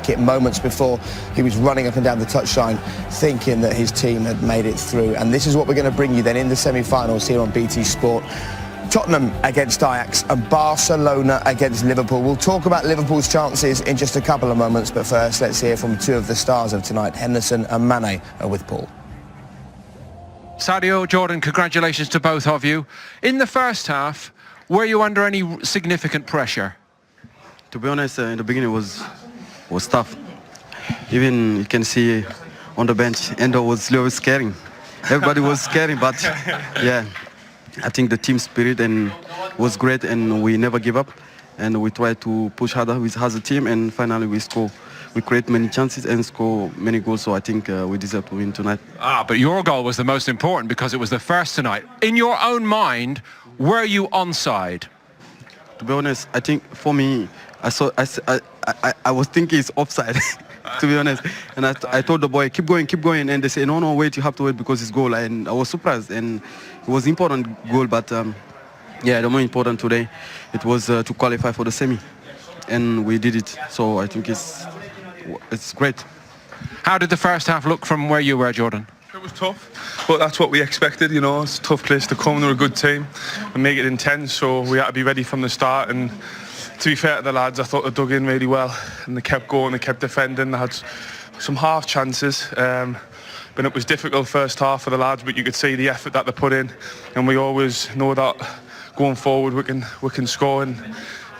jacket moments before he was running up and down the touchline thinking that his team had made it through. And this is what we're going to bring you then in the semi-finals here on BT Sport. Tottenham against Ajax and Barcelona against Liverpool. We'll talk about Liverpool's chances in just a couple of moments, but first let's hear from two of the stars of tonight. Henderson and Mane are with Paul. Sadio, Jordan, congratulations to both of you. In the first half, were you under any significant pressure? To be honest, in the beginning was tough. Even you can see on the bench, Endo was a little scaring. Everybody was scaring, but yeah. I think the team spirit was great, and we never give up, and we try to push harder as a team, and finally we score. We create many chances and score many goals, so I think we deserve to win tonight. But your goal was the most important because it was the first tonight. In your own mind, were you onside? To be honest, I think for me, I was thinking it's offside. To be honest, and I told the boy, keep going, and they say, no, wait, you have to wait because it's goal, and I was surprised, and it was important goal, but yeah, the more important today, it was to qualify for the semi, and we did it, so I think it's great. How did the first half look from where you were, Jordan? It was tough, but that's what we expected, you know. It's a tough place to come. They're a good team and make it intense, so we had to be ready from the start. And to be fair to the lads, I thought they dug in really well, and they kept going, they kept defending. They had some half chances, but it was difficult first half for the lads, but you could see the effort that they put in, and we always know that going forward we can score. And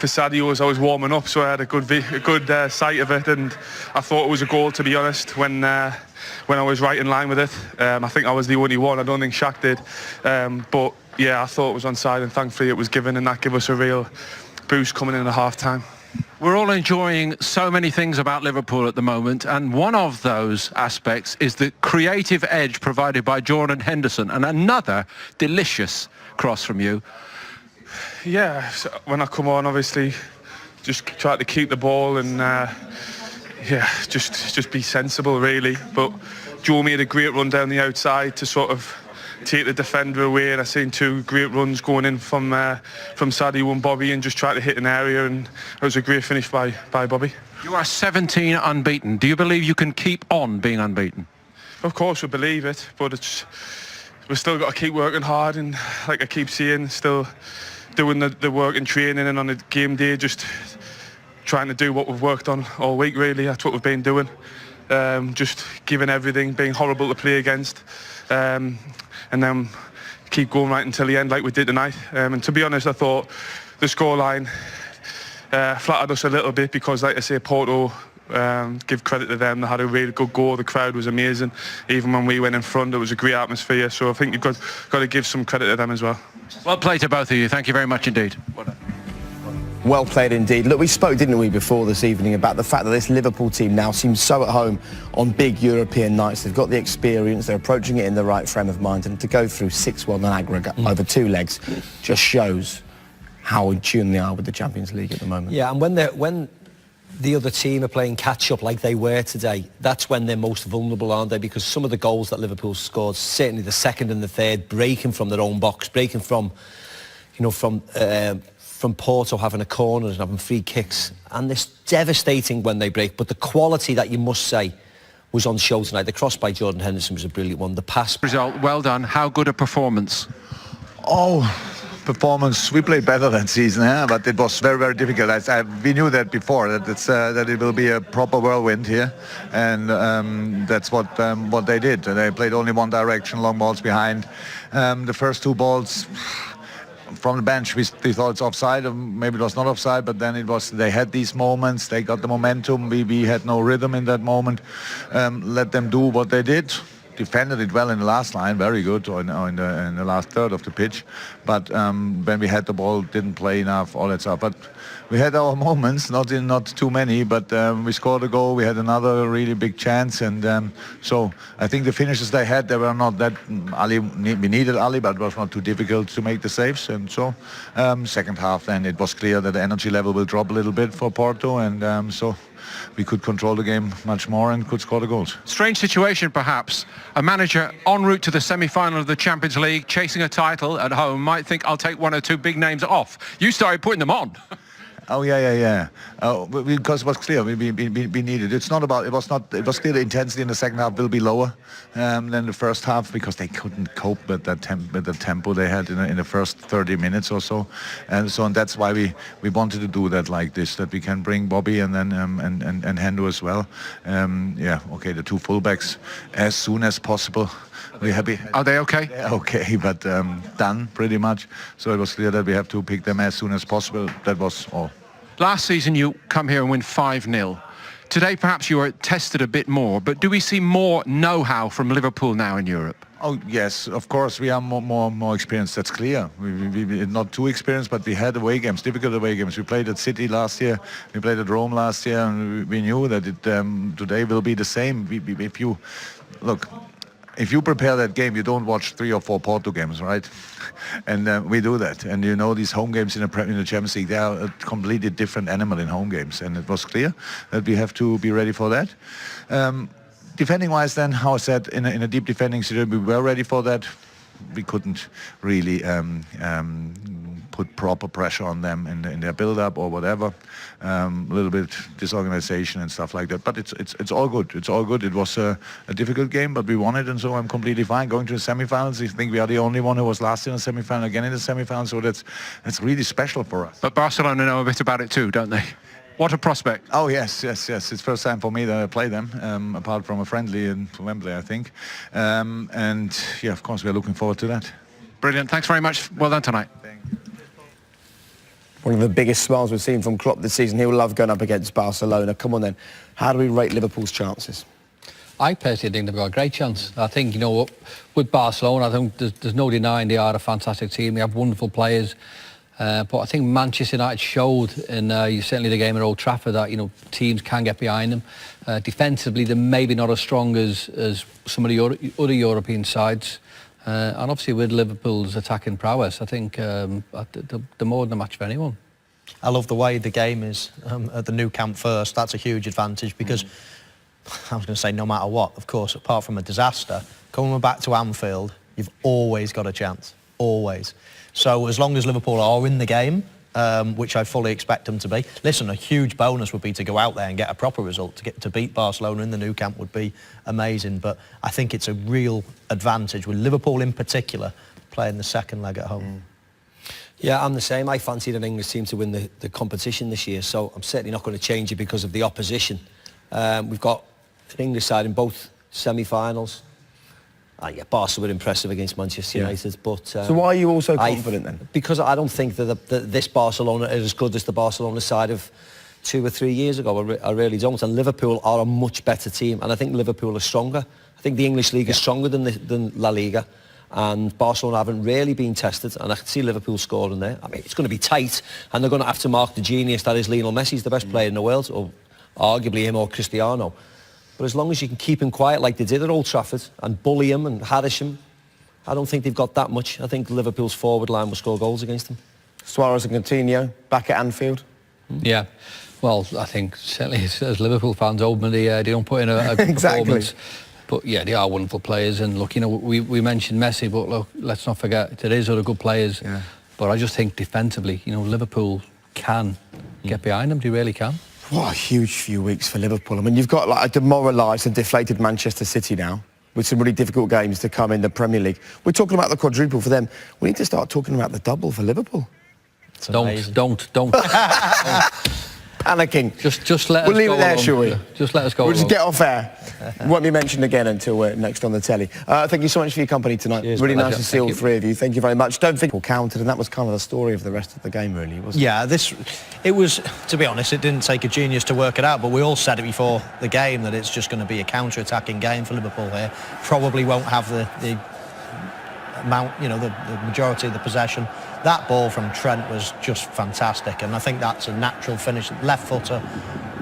for Sadio, as I was warming up, so I had a good sight of it, and I thought it was a goal, to be honest, when I was right in line with it. I think I was the only one. I don't think Shaq did, but yeah, I thought it was onside, and thankfully it was given, and that gave us a real boost coming in at half-time. We're all enjoying so many things about Liverpool at the moment, and one of those aspects is the creative edge provided by Jordan Henderson, and another delicious cross from you. Yeah, so when I come on, obviously, just try to keep the ball and yeah, just be sensible, really. But Joe made a great run down the outside to sort of take the defender away, and I seen two great runs going in from Sadio and Bobby, and just try to hit an area, and it was a great finish by Bobby. You are 17 unbeaten. Do you believe you can keep on being unbeaten? Of course we believe it, but we've still got to keep working hard, and like I keep saying, still doing the work and training, and on a game day just trying to do what we've worked on all week, really. That's what we've been doing, just giving everything, being horrible to play against, and then keep going right until the end like we did tonight. And to be honest, I thought the scoreline flattered us a little bit because, like I say, Porto, give credit to them, they had a really good goal. The crowd was amazing. Even when we went in front, there was a great atmosphere, so I think you've got to give some credit to them as well. Well played to both of you. Thank you very much indeed. Well played indeed. Look, we spoke, didn't we, before this evening about the fact that this Liverpool team now seems so at home on big European nights. They've got the experience, they're approaching it in the right frame of mind, and to go through 6-1 on aggregate over two legs just shows how in tune they are with the Champions League at the moment. Yeah, and when the other team are playing catch-up like they were today, that's when they're most vulnerable, aren't they? Because some of the goals that Liverpool scored, certainly the second and the third, breaking from their own box, breaking from, you know, from Porto having a corner and having free kicks, and it's devastating when they break. But the quality that you must say was on show tonight. The cross by Jordan Henderson was a brilliant one. The pass... Result, well done. How good a performance? Performance, we played better than season, but it was very, very difficult. We knew that before, that it will be a proper whirlwind here, and that's what they did. They played only one direction, long balls behind. The first two balls from the bench, we thought it's offside, or maybe it was not offside, but then it was. They had these moments, they got the momentum. We had no rhythm in that moment. Let them do what they did. Defended it well in the last line, very good, in the last third of the pitch. But when we had the ball, didn't play enough, all that stuff. But we had our moments, not too many, but we scored a goal. We had another really big chance, and so I think the finishes they had, they were not that. We needed Ali, but it was not too difficult to make the saves. And so second half, then it was clear that the energy level will drop a little bit for Porto, and so we could control the game much more and could score the goals. Strange situation, perhaps. A manager en route to the semi-final of the Champions League, chasing a title at home, might think, I'll take one or two big names off. You started putting them on. Oh yeah. Because it was clear we needed. It's not about. It was clear the intensity in the second half will be lower than the first half because they couldn't cope with the tempo they had in the first 30 minutes or so, and that's why we wanted to do that like this, that we can bring Bobby and then and Hendo as well. The two fullbacks as soon as possible. We're happy. Are they okay? Yeah, okay, but done pretty much. So it was clear that we have to pick them as soon as possible. That was all. Last season you come here and win 5-0. Today perhaps you are tested a bit more, but do we see more know-how from Liverpool now in Europe? Oh yes, of course we are more experienced. That's clear. We not too experienced, but we had away games, difficult away games. We played at City last year. We played at Rome last year, and we knew that it today will be the same. If you look. If you prepare that game, you don't watch 3 or 4 Porto games, right? And we do that. And you know, these home games in the Champions League, they are a completely different animal in home games. And it was clear that we have to be ready for that. Defending-wise then, how I said, in a deep defending situation, we were ready for that. We couldn't really put proper pressure on them in their build-up or whatever. A little bit disorganization and stuff like that. But it's all good. It's all good. It was a difficult game, but we won it, and so I'm completely fine. Going to the semi-finals, I think we are the only one who was last in the semi-final, again in the semi-final, so that's really special for us. But Barcelona know a bit about it too, don't they? What a prospect. Oh, yes. It's first time for me that I play them, apart from a friendly in Wembley, I think. And, yeah, of course, we're looking forward to that. Brilliant. Thanks very much. Well done tonight. One of the biggest smiles we've seen from Klopp this season. He'll love going up against Barcelona. Come on then. How do we rate Liverpool's chances? I personally think they've got a great chance. I think, you know, with Barcelona, I think there's no denying they are a fantastic team. They have wonderful players. But I think Manchester United showed in certainly the game at Old Trafford that, you know, teams can get behind them. Defensively, they're maybe not as strong as some of the other European sides. And obviously with Liverpool's attacking prowess, I think they're more than a match for anyone. I love the way the game is at the Nou Camp first. That's a huge advantage because, I was going to say no matter what, of course, apart from a disaster, coming back to Anfield, you've always got a chance, always. So as long as Liverpool are in the game, which I fully expect them to be. Listen, a huge bonus would be to go out there and get a proper result. To beat Barcelona in the Nou Camp would be amazing. But I think it's a real advantage with Liverpool in particular playing the second leg at home. Yeah, I'm the same. I fancied an English team to win the competition this year, so I'm certainly not going to change it because of the opposition. We've got an English side in both semi-finals. Barca were impressive against Manchester United, but... so why are you all so confident then? Because I don't think that this Barcelona is as good as the Barcelona side of 2 or 3 years ago. I really don't. And Liverpool are a much better team, and I think Liverpool are stronger. I think the English League is stronger than La Liga, and Barcelona haven't really been tested, and I can see Liverpool scoring there. I mean, it's going to be tight, and they're going to have to mark the genius that is Lionel Messi. He's the best player in the world, or arguably him or Cristiano. But as long as you can keep him quiet like they did at Old Trafford and bully him and harass him, I don't think they've got that much. I think Liverpool's forward line will score goals against them. Suarez and Coutinho back at Anfield. Yeah. Well, I think certainly as Liverpool fans, ultimately they don't put in a good performance. But yeah, they are wonderful players. And look, you know, we mentioned Messi, but look, let's not forget there is other good players. Yeah. But I just think defensively, you know, Liverpool can get behind them. They really can. What a huge few weeks for Liverpool. I mean, you've got like a demoralised and deflated Manchester City now, with some really difficult games to come in the Premier League. We're talking about the quadruple for them. We need to start talking about the double for Liverpool. Don't. Panicking. Just let us go. We'll leave it there, shall we? Just let us go. We'll just get off air. Won't be mentioned again until we're next on the telly. Thank you so much for your company tonight. Cheers, really nice to see all three of you. Thank you very much. Don't think counted, and that was kind of the story of the rest of the game, really, wasn't it? Yeah, it was, to be honest, it didn't take a genius to work it out, but we all said it before the game that it's just going to be a counter-attacking game for Liverpool here. Probably won't have the amount, you know, the majority of the possession. That ball from Trent was just fantastic, and I think that's a natural finish. Left footer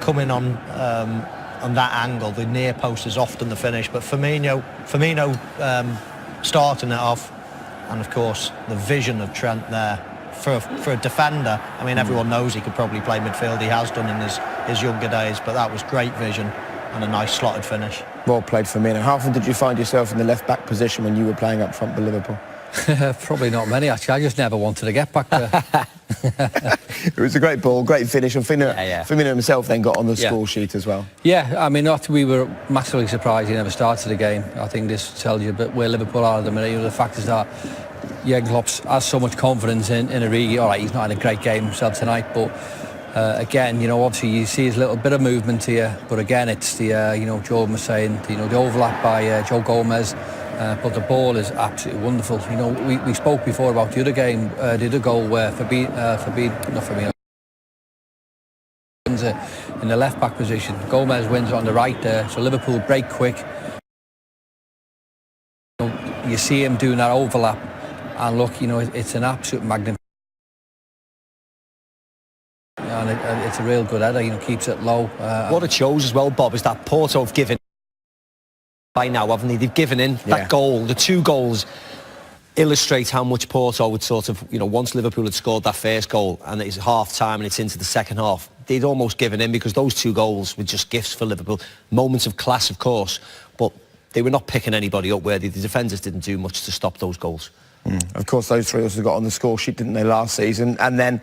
coming on that angle. The near post is often the finish, but Firmino starting it off, and of course the vision of Trent there for a defender. I mean, everyone knows he could probably play midfield. He has done in his younger days, but that was great vision and a nice slotted finish. Well played, Firmino. How often did you find yourself in the left-back position when you were playing up front for Liverpool? Probably not many, actually. I just never wanted to get back there. It was a great ball, great finish, and Firmino himself then got on the score sheet as well. Yeah, I mean, not we were massively surprised he never started the game. I think this tells you a bit where Liverpool are at the minute. You know, the fact is that Jurgen Klopp has so much confidence in Origi. All right, he's not had a great game himself tonight, but again, you know, obviously you see his little bit of movement here, but again, it's the, you know, Jordan was saying, you know, the overlap by Joe Gomez, but the ball is absolutely wonderful. You know, we spoke before about the other game, the other goal where Firmino wins it in the left back position. Gomez wins it on the right there, so Liverpool break quick. You know, you see him doing that overlap, and look, you know, it's an absolute magnificent. And it's a real good header, you know, keeps it low. What it shows as well, Bob, is that Porto have given by now, haven't they? They've given in. That goal, the 2 goals, illustrate how much Porto would sort of, you know, once Liverpool had scored that first goal and it's half-time and it's into the second half, they'd almost given in because those 2 goals were just gifts for Liverpool. Moments of class, of course, but they were not picking anybody up where the defenders didn't do much to stop those goals. Of course, those 3 also got on the score sheet, didn't they, last season? And then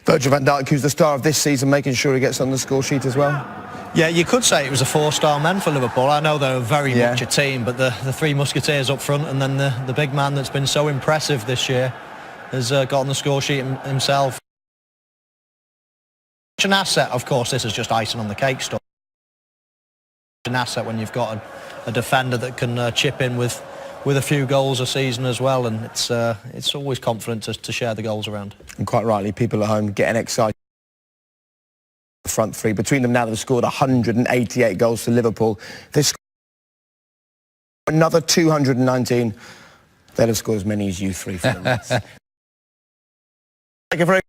Virgil van Dijk, who's the star of this season, making sure he gets on the score sheet as well. Yeah, you could say it was a 4-star man for Liverpool. I know they're very much a team, but the 3 musketeers up front and then the big man that's been so impressive this year has got on the score sheet himself. An asset, of course, this is just icing on the cake stuff. An asset when you've got a defender that can chip in with a few goals a season as well, and it's always confident to share the goals around. And quite rightly, people at home getting excited. The front 3. Between them now, they've scored 188 goals for Liverpool. This another 219. They'll have scored as many as you 3 for them. Thank you very